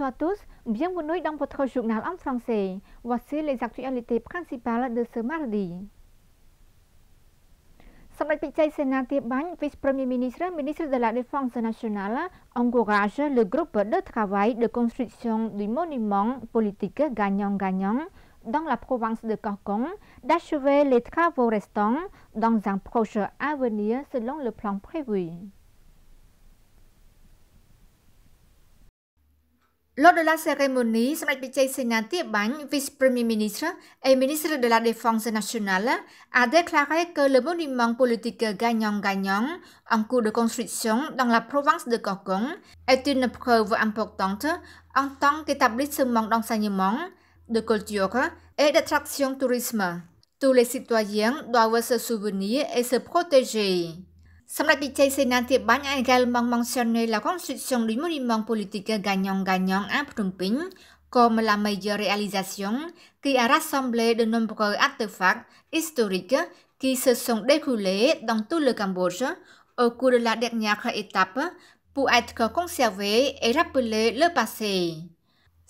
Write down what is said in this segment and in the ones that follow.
à tous, bienvenue dans votre journal en français. Voici les actualités principales de ce mardi. សម្ដេចពិជ័យសេនាធិបាញ់ Vice-Premier Ministre, Ministre de la Défense nationale, encourage le groupe de travail de construction du monument politique gagnant-gagnant dans la province de Cancun d'achever les travaux restants dans un proche avenir selon le plan prévu. Lors de la cérémonie, Samdech Pichai Senathibany, vice-premier ministre et ministre de la Défense nationale, a déclaré que le monument politique gagnant-gagnant en cours de construction dans la province de Cancun est une preuve importante en tant qu'établissement d'enseignement, de culture et d'attraction tourisme. Tous les citoyens doivent se souvenir et se protéger. Samdech Pichai Senathibany a également mentionné la construction du monument politique gagnant-gagnant à Phnom Penh comme la meilleure réalisation qui a rassemblé de nombreux artefacts historiques qui se sont déroulés dans tout le Cambodge au cours de la dernière étape pour être conservés et rappeler le passé.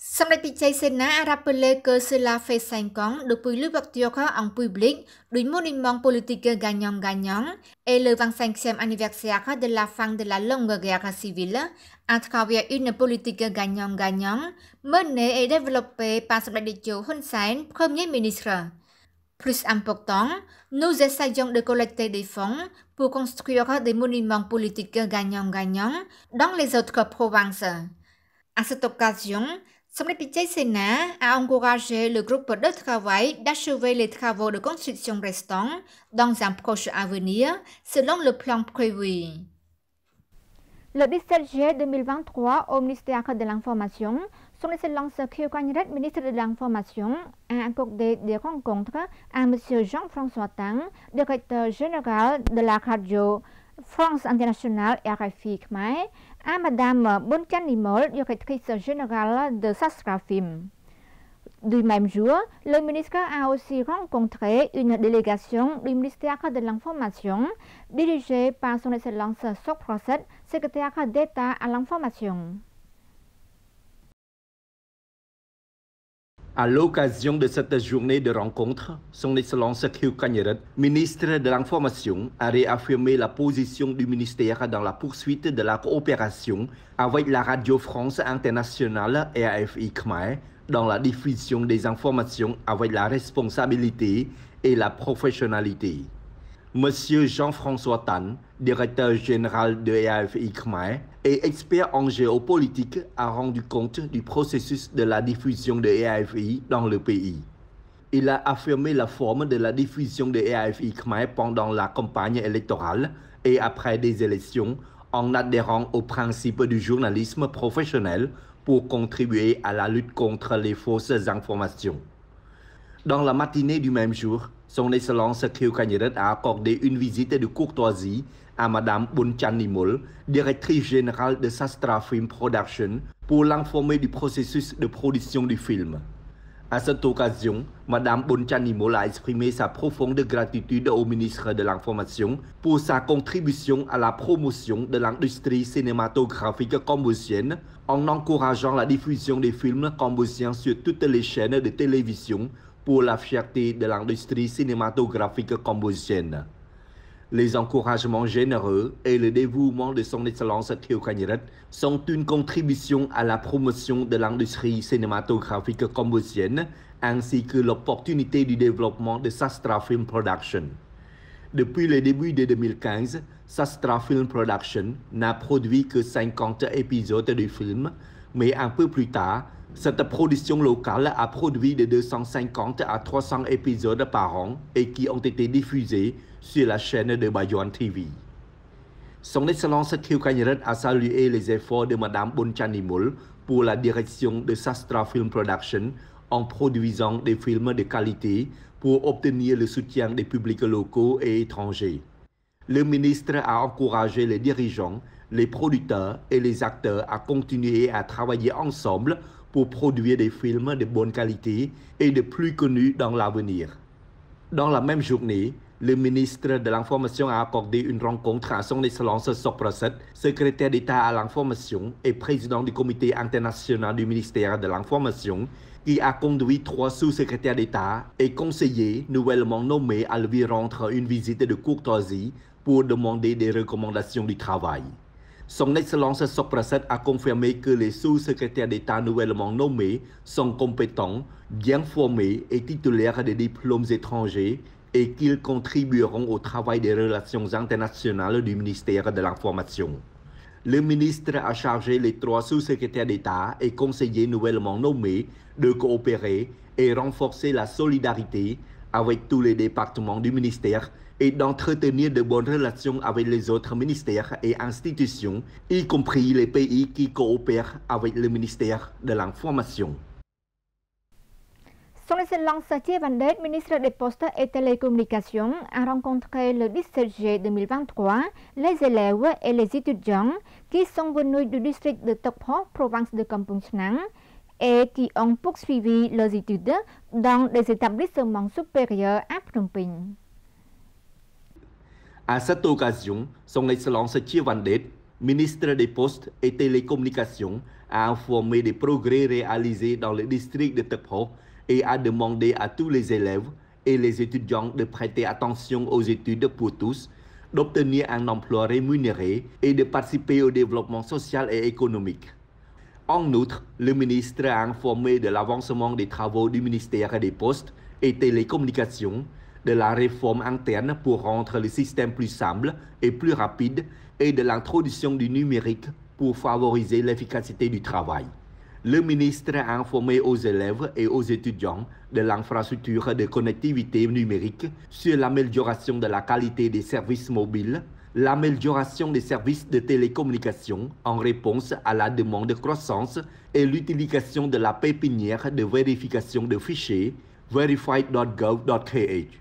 Samdech Pichai Sena a rappelé que cela fait 5 ans depuis l'ouverture en public du monument politique gagnant-gagnant et le 25e anniversaire de la fin de la longue guerre civile à travers une politique gagnant-gagnant menée et développée par Samdech Techo Hun Sen, Premier ministre. Plus important, nous essayons de collecter des fonds pour construire des monuments politiques gagnant-gagnant dans les autres provinces. À cette occasion, Samdech Pichai Sena a encouragé le groupe de travail d'achever les travaux de construction restants dans un proche avenir selon le plan prévu. Le 17 juillet 2023, au ministère de l'Information, Son Excellence Khieu Quanh Ret, ministre de l'Information, a accordé des rencontres à M. Jean-François Tang, directeur général de la radio France Internationale RFI Khmer, à Madame Bun Chan Nimol, directrice générale de Sastrafilm. Du même jour, le ministre a aussi rencontré une délégation du ministère de l'Information dirigée par Son Excellence Sok Proset, secrétaire d'État à l'Information. À l'occasion de cette journée de rencontre, Son Excellence Khieu Quanh Ret, ministre de l'Information, a réaffirmé la position du ministère dans la poursuite de la coopération avec la Radio France Internationale et RFI Khmer dans la diffusion des informations avec la responsabilité et la professionnalité. Monsieur Jean-François Tan, directeur général de RFI Khmer et expert en géopolitique, a rendu compte du processus de la diffusion de RFI dans le pays. Il a affirmé la forme de la diffusion de RFI Khmer pendant la campagne électorale et après des élections en adhérant aux principes du journalisme professionnel pour contribuer à la lutte contre les fausses informations. Dans la matinée du même jour, Son Excellence Khieu Quanh Ret a accordé une visite de courtoisie à Madame Bun Chan Nimol, directrice générale de Sastrafilm Production, pour l'informer du processus de production du film. À cette occasion, Madame Bun Chan Nimol a exprimé sa profonde gratitude au ministre de l'Information pour sa contribution à la promotion de l'industrie cinématographique cambodgienne en encourageant la diffusion des films cambodgiens sur toutes les chaînes de télévision pour la fierté de l'industrie cinématographique cambodgienne. Les encouragements généreux et le dévouement de Son Excellence Khieu Quanh Ret sont une contribution à la promotion de l'industrie cinématographique cambodgienne ainsi que l'opportunité du développement de Sastrafilm Production. Depuis le début de 2015, Sastrafilm Production n'a produit que 50 épisodes du film, mais un peu plus tard, cette production locale a produit de 250 à 300 épisodes par an et qui ont été diffusés sur la chaîne de Bayon TV. Son Excellence Khieu Quanh Ret a salué les efforts de Madame Bun Chan Nimol pour la direction de Sastrafilm Production en produisant des films de qualité pour obtenir le soutien des publics locaux et étrangers. Le ministre a encouragé les dirigeants, les producteurs et les acteurs à continuer à travailler ensemble pour produire des films de bonne qualité et de plus connus dans l'avenir. Dans la même journée, Le ministre de l'Information a accordé une rencontre à son Excellence Sopraset, secrétaire d'État à l'Information et président du comité international du ministère de l'Information, qui a conduit 3 sous-secrétaires d'État et conseillers nouvellement nommés à lui rendre une visite de courtoisie pour demander des recommandations du travail. Son Excellence Sopraset a confirmé que les sous-secrétaires d'État nouvellement nommés sont compétents, bien formés et titulaires de diplômes étrangers et qu'ils contribueront au travail des relations internationales du ministère de l'Information. Le ministre a chargé les 3 sous-secrétaires d'État et conseillers nouvellement nommés de coopérer et renforcer la solidarité avec tous les départements du ministère et d'entretenir de bonnes relations avec les autres ministères et institutions, y compris les pays qui coopèrent avec le ministère de l'Information. Son Excellence Chia Van Det, ministre des Postes et Télécommunications, a rencontré le 17 juillet 2023 les élèves et les étudiants qui sont venus du district de Tokpo, province de Kampong Chhnang, et qui ont poursuivi leurs études dans des établissements supérieurs à Phnom Penh. À cette occasion, Son Excellence Chia Van Det, ministre des Postes et Télécommunications, a informé des progrès réalisés dans le district de Tokpo et a demandé à tous les élèves et les étudiants de prêter attention aux études pour tous, d'obtenir un emploi rémunéré et de participer au développement social et économique. En outre, le ministre a informé de l'avancement des travaux du ministère des Postes et Télécommunications, de la réforme interne pour rendre le système plus simple et plus rapide et de l'introduction du numérique pour favoriser l'efficacité du travail. Le ministre a informé aux élèves et aux étudiants de l'infrastructure de connectivité numérique sur l'amélioration de la qualité des services mobiles, l'amélioration des services de télécommunication en réponse à la demande croissante et l'utilisation de la pépinière de vérification de fichiers verified.gov.kh.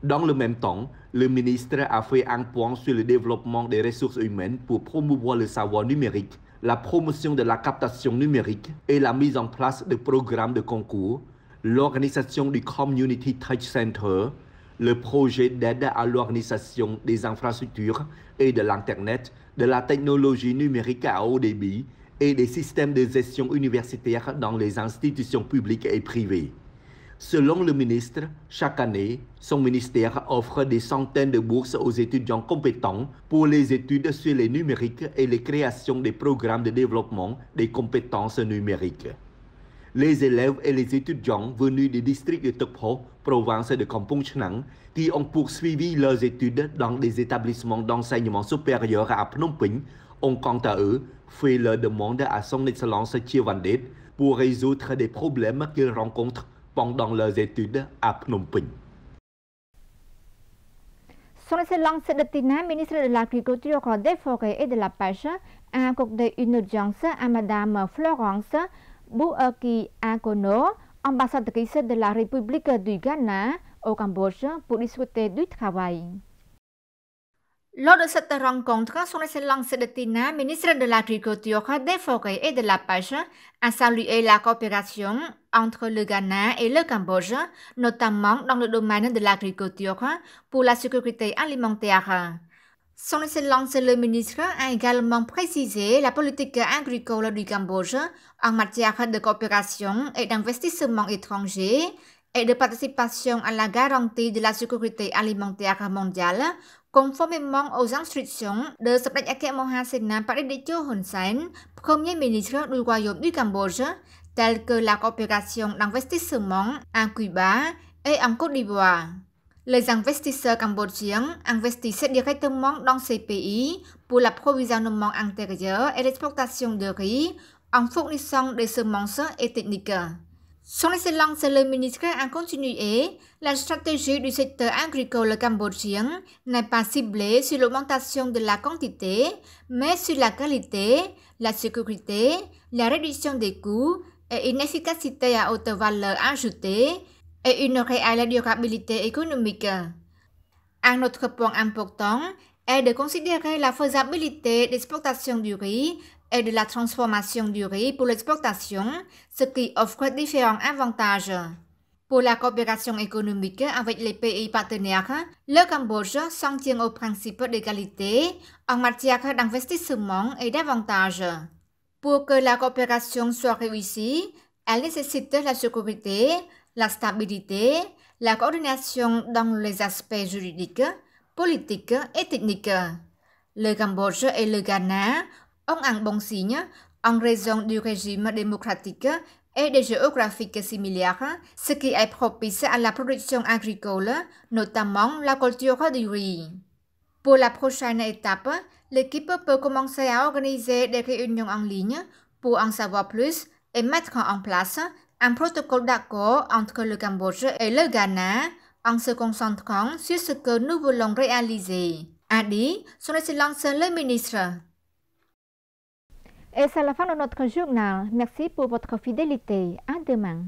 Dans le même temps, le ministre a fait un point sur le développement des ressources humaines pour promouvoir le savoir numérique, la promotion de la captation numérique et la mise en place de programmes de concours, l'organisation du Community Touch Center, le projet d'aide à l'organisation des infrastructures et de l'Internet, de la technologie numérique à haut débit et des systèmes de gestion universitaire dans les institutions publiques et privées. Selon le ministre, chaque année, son ministère offre des centaines de bourses aux étudiants compétents pour les études sur les numériques et les créations des programmes de développement des compétences numériques. Les élèves et les étudiants venus du district de Tokpo, province de Kampong Chhnang, qui ont poursuivi leurs études dans des établissements d'enseignement supérieur à Phnom Penh, ont quant à eux fait leur demande à son Excellence Chia Van Det pour résoudre des problèmes qu'ils rencontrent pendant leurs études à Phnom Penh. Son Excellence Tina, ministre de l'Agriculture, des Forêts et de la Pêche, a accordé une audience à Madame Florence Bouaki Akono, ambassadrice de la République du Ghana au Cambodge, pour discuter du travail. Lors de cette rencontre, Son Excellence Tina, ministre de l'Agriculture, des Forêts et de la Pêche, a salué la coopération entre le Ghana et le Cambodge, notamment dans le domaine de l'agriculture pour la sécurité alimentaire. Son Excellence le ministre a également précisé la politique agricole du Cambodge en matière de coopération et d'investissement étranger et de participation à la garantie de la sécurité alimentaire mondiale, conformément aux instructions de Samdech Akek Mohasena Pariditcho Hun Sen, Premier ministre du Royaume du Cambodge, telles que la coopération d'investissement à Cuba et en Côte d'Ivoire. Les investisseurs cambodgiens investissent directement dans ces pays pour l'approvisionnement intérieur et l'exportation de riz en fournissant des semences et techniques. Son Excellence le ministre a continué, la stratégie du secteur agricole cambodgien n'est pas ciblée sur l'augmentation de la quantité, mais sur la qualité, la sécurité, la réduction des coûts et une efficacité à haute valeur ajoutée et une réelle durabilité économique. Un autre point important est de considérer la faisabilité d'exportation du riz et de la transformation du riz pour l'exportation, ce qui offre différents avantages. Pour la coopération économique avec les pays partenaires, le Cambodge s'en tient au principe d'égalité en matière d'investissement et d'avantages. Pour que la coopération soit réussie, elle nécessite la sécurité, la stabilité, la coordination dans les aspects juridiques, politiques et techniques. Le Cambodge et le Ghana ont un bon signe en raison du régime démocratique et des géographiques similaires, ce qui est propice à la production agricole, notamment la culture du riz. Pour la prochaine étape, l'équipe peut commencer à organiser des réunions en ligne pour en savoir plus et mettre en place un protocole d'accord entre le Cambodge et le Ghana en se concentrant sur ce que nous voulons réaliser, a dit son Excellence le ministre. Et c'est la fin de notre journal. Merci pour votre fidélité. À demain.